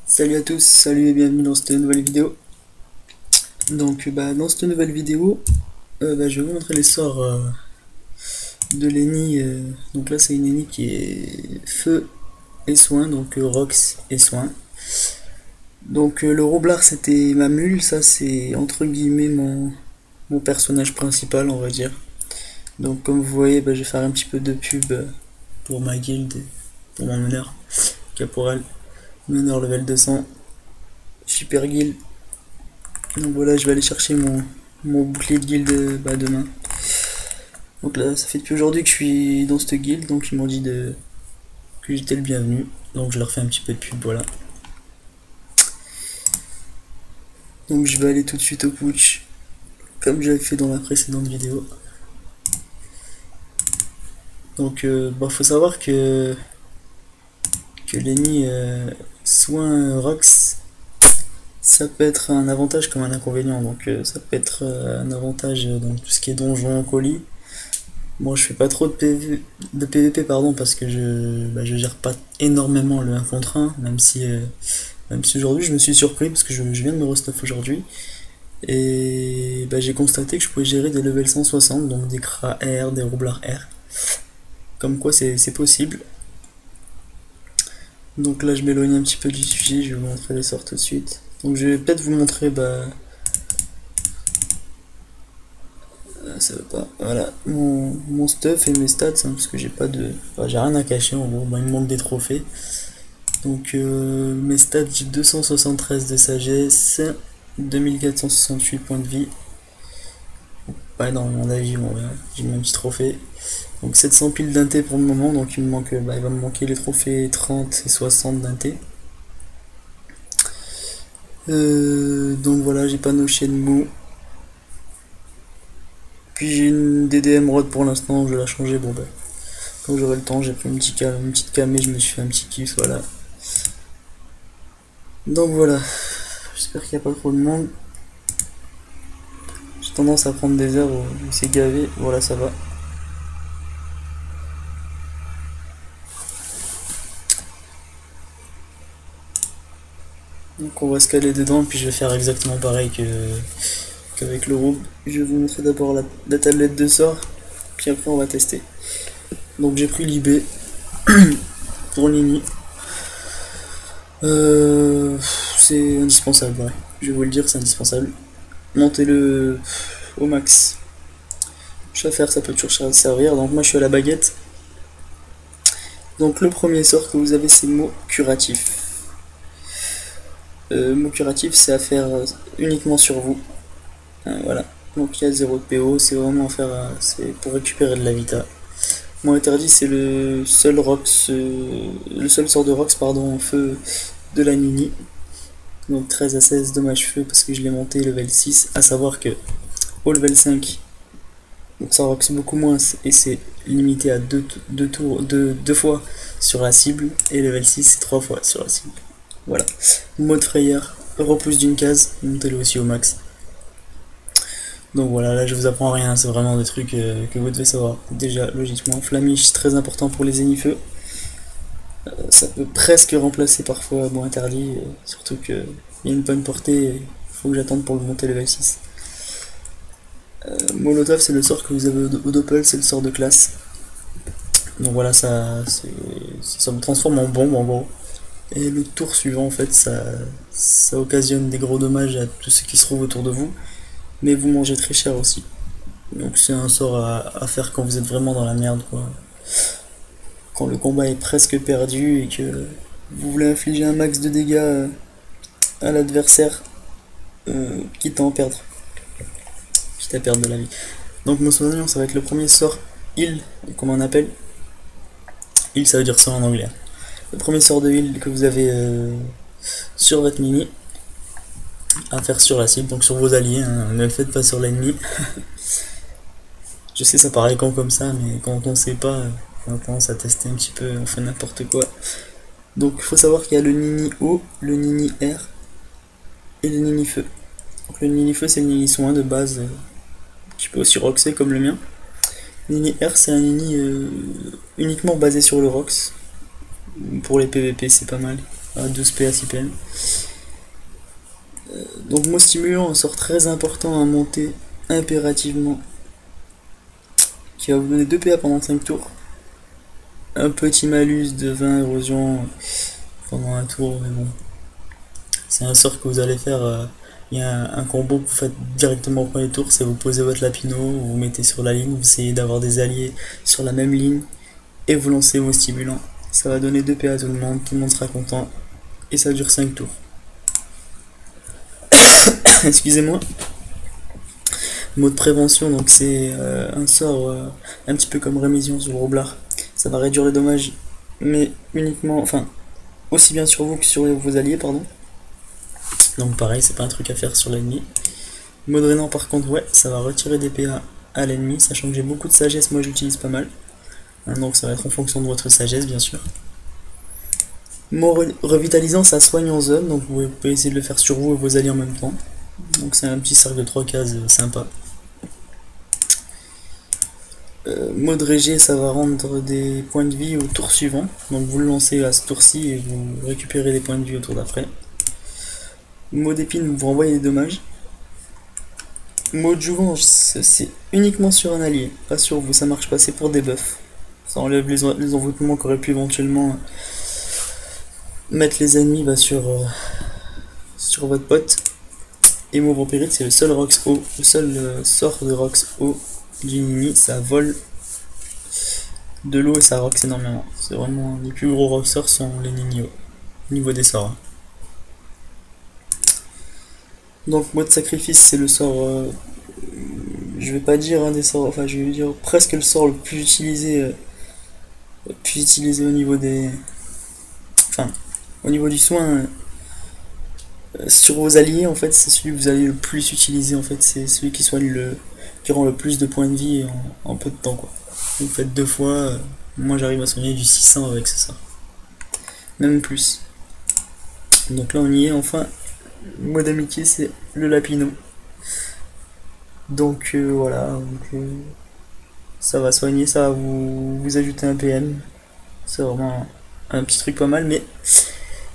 Salut à tous, salut et bienvenue dans cette nouvelle vidéo. Donc dans cette nouvelle vidéo, je vais vous montrer les sorts de Lenny. Donc là c'est une Lenny qui est feu et soin, donc Rox et soin. Donc le roublard c'était ma mule, ça c'est entre guillemets mon personnage principal on va dire. Donc comme vous voyez je vais faire un petit peu de pub pour ma guilde, pour mon meneur, caporal, meneur level 200, super guild. Donc voilà, je vais aller chercher mon bouclier de guilde demain. Donc là, ça fait depuis aujourd'hui que je suis dans cette guilde, donc ils m'ont dit que j'étais le bienvenu. Donc je leur fais un petit peu de pub, voilà. Donc je vais aller tout de suite au putsch, comme j'avais fait dans la précédente vidéo. Donc faut savoir que Lenny soin Rox, ça peut être un avantage comme un inconvénient. Donc ça peut être un avantage dans tout ce qui est donjon, colis. Moi je fais pas trop de PVP pardon parce que je gère pas énormément le 1 contre 1 même si aujourd'hui je me suis surpris parce que je viens de me restuff aujourd'hui et j'ai constaté que je pouvais gérer des levels 160 donc des Kra R, des Roublards R comme quoi c'est possible. Donc là je m'éloigne un petit peu du sujet, je vais vous montrer les sorts tout de suite. Donc je vais peut-être vous montrer ça veut pas. Voilà, mon stuff et mes stats, hein, parce que j'ai pas de. Enfin, j'ai rien à cacher en gros, il me manque des trophées. Donc mes stats, j'ai 273 de sagesse, 2468 points de vie. Pas énormément d'avis, bon, j'ai mis un petit trophée. Donc 700 piles d'inté pour le moment, donc il me manque, il va me manquer les trophées 30 et 60 d'inté. Donc voilà, j'ai pas noché de mou. Puis j'ai une DDM rod pour l'instant, je vais la changer, quand j'aurai le temps, j'ai pris une petite camée, je me suis fait un petit kiff, voilà. Donc voilà, j'espère qu'il n'y a pas trop de monde. J'ai tendance à prendre des heures où c'est gavé, voilà ça va. Donc on va se caler dedans, puis je vais faire exactement pareil qu'avec le roube. Je vais vous montrer d'abord la tablette de sort, puis après on va tester. Donc j'ai pris l'IB pour Nini. C'est indispensable, ouais. Je vais vous le dire, c'est indispensable. Montez-le au max. Faire ça peut toujours servir. Donc moi je suis à la baguette. Donc le premier sort que vous avez c'est mot curatif. Mot curatif c'est à faire uniquement sur vous. Voilà. Donc il y a 0 de PO, c'est vraiment à faire, c'est pour récupérer de la vita. Mot interdit c'est le seul sort de Rox pardon en feu de la Nini. Donc 13 à 16 dommages feu parce que je l'ai monté level 6, à savoir que au level 5 donc ça Rox beaucoup moins et c'est limité à 2 fois sur la cible et level 6 c'est 3 fois sur la cible. Voilà. Mode frayeur, repousse d'une case, montez-le aussi au max. Donc voilà, là je vous apprends rien, c'est vraiment des trucs que vous devez savoir. Déjà, logiquement, Flamiche, très important pour les zénitheux. Ça peut presque remplacer parfois bon interdit, surtout qu'il y a une bonne portée, il faut que j'attende pour le monter level 6. Molotov, c'est le sort que vous avez au doppel, c'est le sort de classe. Donc voilà, ça me transforme en bombe en gros. Et le tour suivant, en fait, ça occasionne des gros dommages à tous ceux qui se trouvent autour de vous, mais vous mangez très cher aussi. Donc c'est un sort à faire quand vous êtes vraiment dans la merde, quoi. Quand le combat est presque perdu et que vous voulez infliger un max de dégâts à l'adversaire, quitte à en perdre, quitte à perdre de la vie. Donc mon soignant, ça va être le premier sort heal, comme on appelle. Heal, ça veut dire ça en anglais. Le premier sort de heal que vous avez sur votre mini à faire sur la cible, donc sur vos alliés, hein, ne le faites pas sur l'ennemi. Je sais ça paraît con comme ça, mais quand on sait pas, on a tendance à tester un petit peu, on fait n'importe quoi. Donc il faut savoir qu'il y a le Nini O, le Nini R et le Nini Feu. Donc le Nini Feu c'est le Nini Soin de base, qui peut aussi roxer comme le mien. Nini R c'est un Nini uniquement basé sur le rox. Pour les PVP c'est pas mal. à 12 PA 6 PM. Donc mot stimulant, un sort très important à monter impérativement, qui va vous donner 2 PA pendant 5 tours. Un petit malus de 20 érosion pendant un tour, mais bon. C'est un sort que vous allez faire. Il y a un combo que vous faites directement au premier tour, c'est vous posez votre lapino, vous vous mettez sur la ligne, vous essayez d'avoir des alliés sur la même ligne, et vous lancez vos stimulants. Ça va donner 2 PA à tout le monde sera content, et ça dure 5 tours. Excusez-moi. Mot de prévention, donc c'est un sort un petit peu comme rémission sur le roublard. Ça va réduire les dommages, mais uniquement, enfin, aussi bien sur vous que sur vos alliés, pardon. Donc pareil, c'est pas un truc à faire sur l'ennemi. Mot drainant par contre, ouais, ça va retirer des PA à l'ennemi, sachant que j'ai beaucoup de sagesse, moi j'utilise pas mal. Donc ça va être en fonction de votre sagesse, bien sûr. Mot revitalisant, ça soigne en zone, donc vous pouvez essayer de le faire sur vous et vos alliés en même temps. Donc c'est un petit cercle de 3 cases sympa. Mode régé, ça va rendre des points de vie au tour suivant. Donc vous le lancez à ce tour-ci et vous récupérez des points de vie au tour d'après. Mode épine, vous renvoyez des dommages. Mode jouvence, c'est uniquement sur un allié, pas sur vous, ça marche pas, c'est pour des buffs. Ça enlève les envoûtements qu'aurait pu éventuellement mettre les ennemis sur votre pote. Et mot vampirique, c'est le seul Rox O, le seul sort de Rox O du Nini, ça vole de l'eau et ça rox énormément. C'est vraiment les plus gros roxeurs sont les Nini au niveau des sorts. Donc mode sacrifice, c'est le sort, je vais pas dire un des sorts, enfin je vais dire presque le sort le plus utilisé au niveau des, enfin au niveau du soin. Sur vos alliés, en fait, c'est celui que vous allez le plus utiliser, en fait, c'est celui qui qui rend le plus de points de vie en peu de temps, quoi. Vous faites 2 fois, moi j'arrive à soigner du 600 avec ça. Même plus. Donc là on y est, enfin, mode amitié c'est le lapino. Donc voilà, ça va soigner, ça va vous ajouter un PM. C'est vraiment un petit truc pas mal, mais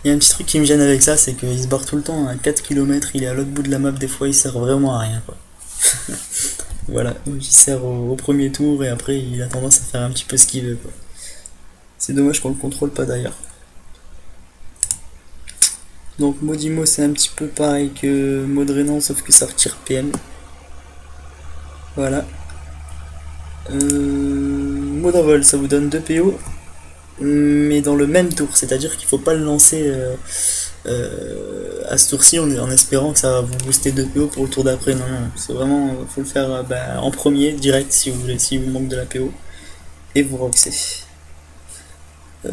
il y a un petit truc qui me gêne avec ça, c'est qu'il se barre tout le temps à 4 km, il est à l'autre bout de la map, des fois il sert vraiment à rien, quoi. Voilà, donc il sert au premier tour et après il a tendance à faire un petit peu ce qu'il veut, quoi. C'est dommage qu'on le contrôle pas d'ailleurs. Donc Modimo c'est un petit peu pareil que Modrénan sauf que ça retire PM. Voilà. Modavol ça vous donne 2 PO mais dans le même tour, c'est-à-dire qu'il faut pas le lancer à ce tour-ci en espérant que ça va vous booster 2 PO pour le tour d'après. Non, non, c'est vraiment, faut le faire en premier, direct si vous voulez, si vous manque de la PO, et vous roxez.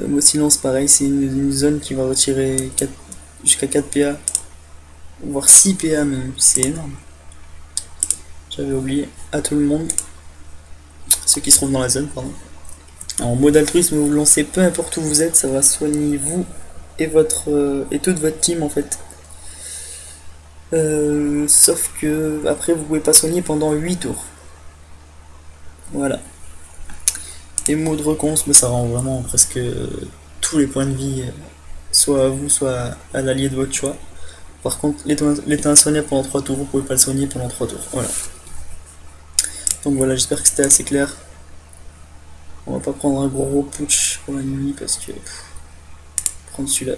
Mot silence pareil, c'est une zone qui va retirer jusqu'à 4 PA, voire 6 PA même, c'est énorme. J'avais oublié, à tout le monde, ceux qui se trouvent dans la zone, pardon. En mode altruisme, vous lancez peu importe où vous êtes, ça va soigner vous et et toute votre team en fait. Sauf que après vous pouvez pas soigner pendant 8 tours. Voilà. Et mode reconce, mais ça rend vraiment presque tous les points de vie, soit à vous, soit à l'allié de votre choix. Par contre, l'état insoignable pendant 3 tours, vous pouvez pas le soigner pendant 3 tours. Voilà. Donc voilà, j'espère que c'était assez clair. On va pas prendre un gros putsch pour la nuit parce que prendre celui-là.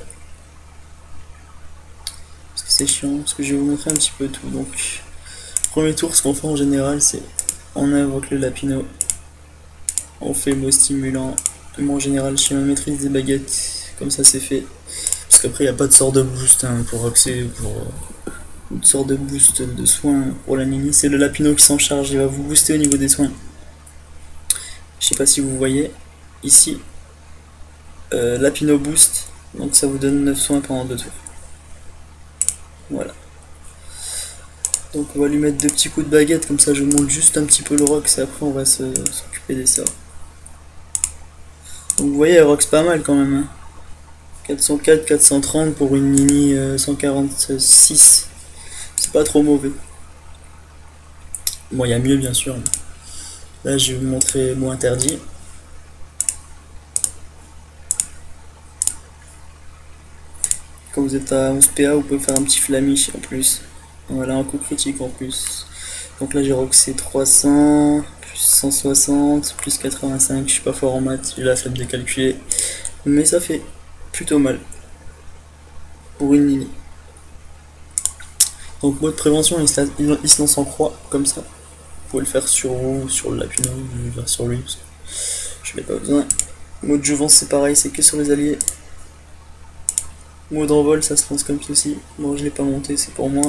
Parce que c'est chiant, parce que je vais vous montrer un petit peu tout. Donc, premier tour, ce qu'on fait en général, c'est on invoque le lapino, on fait mot stimulant. Moi en général, je ma maîtrise des baguettes, comme ça c'est fait. Parce qu'après, il n'y a pas de sort de boost pour accès, une sorte de boost de soins pour la Nini. C'est le lapino qui s'en charge, il va vous booster au niveau des soins. Je sais pas si vous voyez ici, lapino boost, donc ça vous donne 9 soins pendant 2 tours. Voilà. Donc on va lui mettre 2 petits coups de baguette, comme ça je monte juste un petit peu le rox et après on va s'occuper des sorts. Donc vous voyez, elle rox pas mal quand même. Hein. 404, 430 pour une Nini 146. C'est pas trop mauvais. Bon, il y a mieux bien sûr. Là je vais vous montrer mot interdit. Quand vous êtes à 11 PA, vous pouvez faire un petit flamiche en plus. Voilà, un coup critique en plus. Donc là j'ai roxé 300, plus 160, plus 85, je suis pas fort en maths, j'ai la flemme de calculer. Mais ça fait plutôt mal pour une ligne. Donc mode prévention, il se lance en croix, comme ça. Vous pouvez le faire sur vous, sur le lapino, je vais le faire sur lui, parce que je n'ai pas besoin. Mode jouvence c'est pareil, c'est que sur les alliés. Mode envol, ça se lance comme ceci. Bon, je l'ai pas monté, c'est pour moi.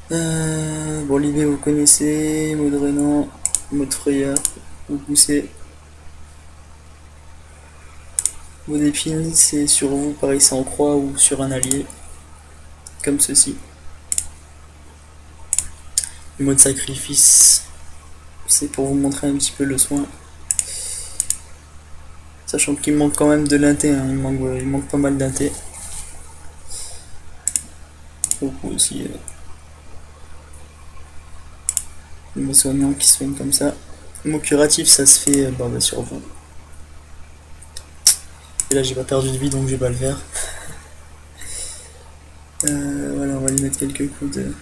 Bon, l'IV vous connaissez, mode Renan, mode frayeur, vous poussez. Mode épine, c'est sur vous, pareil, c'est en croix ou sur un allié, comme ceci. Mode sacrifice, c'est pour vous montrer un petit peu le soin. Sachant qu'il manque quand même de l'inté, hein. Il manque pas mal d'inté. Beaucoup aussi. Le mot soignant qui soigne comme ça. Le mot curatif, ça se fait bah, sur vous. Et là, j'ai pas perdu de vie, donc je vais pas le faire. Voilà, on va lui mettre quelques coups de...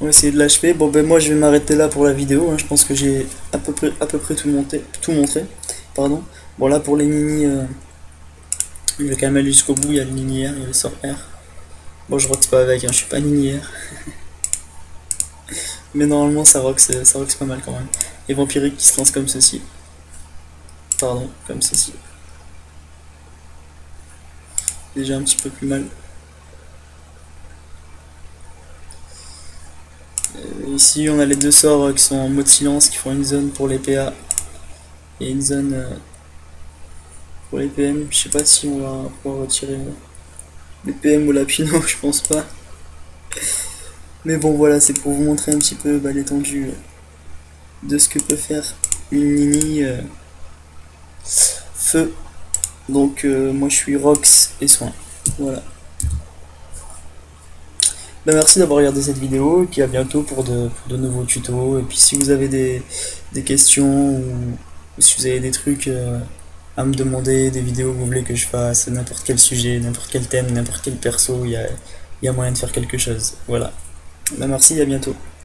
On va essayer de l'HP. Bon, ben moi, je vais m'arrêter là pour la vidéo. Hein. Je pense que j'ai à peu près tout montré. Pardon. Bon, là, pour les nini, je vais quand même aller jusqu'au bout. Il y a le nini R, il y a le sort R. Bon, je rox pas avec, hein. Je suis pas nini R. Mais normalement, ça rox pas mal quand même. Et vampirique qui se lance comme ceci. Pardon, comme ceci. Déjà un petit peu plus mal. Ici, on a les deux sorts qui sont en mode silence, qui font une zone pour les PA et une zone pour les PM. Je sais pas si on va pouvoir retirer les PM ou la Pinot, je pense pas. Mais bon, voilà, c'est pour vous montrer un petit peu l'étendue de ce que peut faire une Nini feu. Donc, moi je suis Rox et soin. Voilà. Ben, merci d'avoir regardé cette vidéo et puis à bientôt pour de nouveaux tutos. Et puis si vous avez des questions ou si vous avez des trucs à me demander, des vidéos que vous voulez que je fasse, n'importe quel sujet, n'importe quel thème, n'importe quel perso, il y a moyen de faire quelque chose. Voilà. Ben, merci et à bientôt.